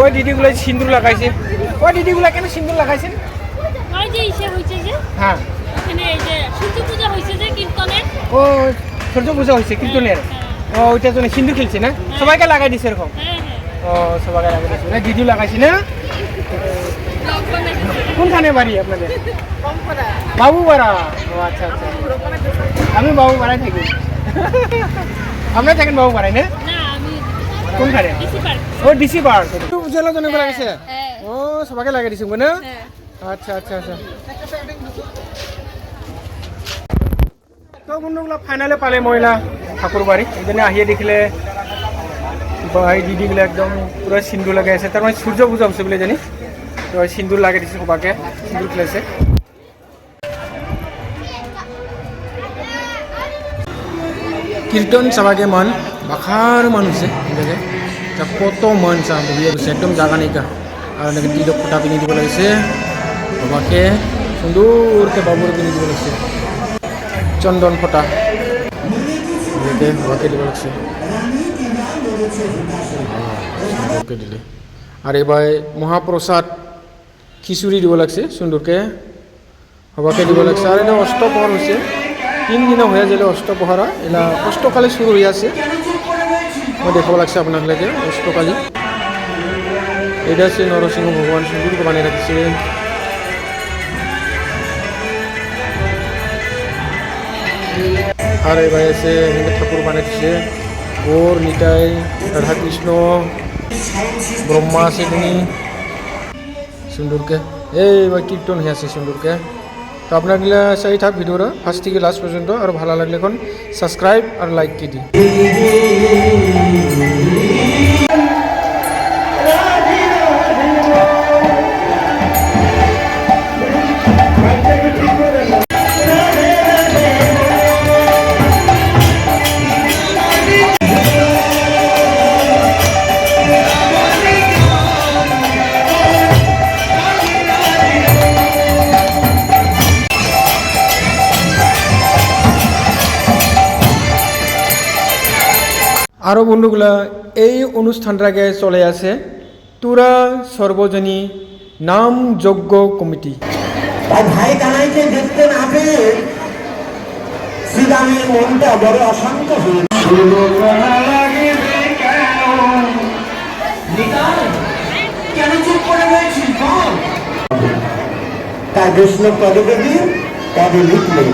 ওই দিদিগুলো সিঁদুর লাগাইছে। ওই দিদিগুলো কেন সিঁদুর লাগাইছেন? ওই যে ইসে হইছে যে হ্যাঁ, ওখানে এই যে সূর্য পূজা হইছে যে কীর্তনের। ও সূর্য পূজা হয়েছে কীর্তনের। ও ওইটার জন্য সিঁদুর খেলছে না? সবাইকে লাগাই দিছে এরকম? হ্যাঁ হ্যাঁ ও সবাইকে লাগাই দিচ্ছে না? দিদিও লাগাইছে না? কোনখানে বাড়ি আপনাদের? বাবুপাড়া। ও আচ্ছা আচ্ছা, আমি বাবুপাড়ায় থাকি। আপনারা থাকেন বাবুপাড়ায় না? না আমি কোনখানে? DC park. ও ডিসি পার্ক। উজ্জ্বলা জন্য লাগাইছে? হ্যাঁ ও সবাইকে লাগাই দিছে না? হ্যাঁ আচ্ছা আচ্ছা আচ্ছা। তো বন্ধুগুলো ফাইনালে পালে মহিলা ঠাকুর বাড়ি, এই জন্য আহিয়ে দেখিলে ভাই দিদিগুলো একদম পুরো সিঁদুর লাগাই আছে। তার মানে সূর্য পূজা হচ্ছে বলে জানি, তো সিঁদুর লাগাই দিচ্ছে সবাইকে, সিঁদুর খেলেছে। কীর্তন সবাইকে মান বাখার মানুষ আছে, কত মান চা বুঝিয়ে গেছে একদম জাগা নেই কা। আর নাকি দিদি ফোটা কিনে দিব লাগছে বাবাকে, সুন্দরকে বাবুর কিনে দিব লাগছে চন্দন ফোটা বাবাকে দিব লাগছে দিলে। আর এবার মহাপ্রসাদ খিচুড়ি দিব লাগছে সুন্দরকে বাবাকে দিব লাগছে। আর এটা অষ্টপহর হয়েছে, 3 দিন হয়ে গেলে অষ্টপহরা, এলা অষ্টকালে শুরু হয়ে আছে। মই দেখাব লাগছে আপনাদেরকে অষ্টকালী। এটা হচ্ছে নরসিংহ ভগবান সুন্দরকে বানিয়ে রাখছে। আর এবার এসে ঠাকুর বানিয়েছে ওর নিতাই রাধা কৃষ্ণ ব্রহ্মা আছে তিনি সুন্দরকে। এইবার কীর্তন হয়ে আছে সুন্দরকে। তো আপনারা সেই থাক ভিডিওটা ফার্স্ট থেকে লাস্ট পর্যন্ত। আর ভালো লাগলে এখন সাবস্ক্রাইব আর লাইক কে দিই। আরও বন্ধুগুলা এই অনুষ্ঠানটাকে চলে আছে তুরা সর্বজনী নাম যজ্ঞ কমিটি। ভাই কানাইকে দেখতে না পেয়ে শ্রীরামের মনটা বড় অশান্ত হয়ে কেন চুপ করে রয়েছিস? তার কৃষ্ণ পদকে দিয়ে পদে লিখলেন